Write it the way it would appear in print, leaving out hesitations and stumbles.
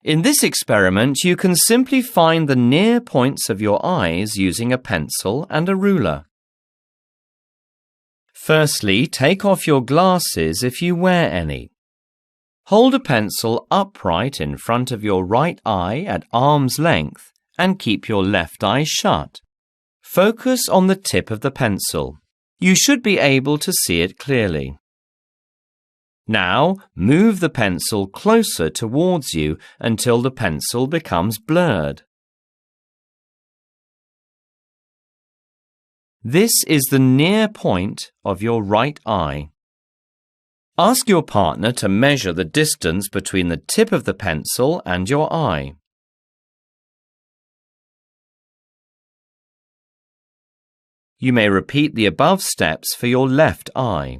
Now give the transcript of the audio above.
In this experiment, you can simply find the near points of your eyes using a pencil and a ruler. Firstly, take off your glasses if you wear any. Hold a pencil upright in front of your right eye at arm's length and keep your left eye shut. Focus on the tip of the pencil. You should be able to see it clearly. Now, move the pencil closer towards you until the pencil becomes blurred. This is the near point of your right eye. Ask your partner to measure the distance between the tip of the pencil and your eye. You may repeat the above steps for your left eye.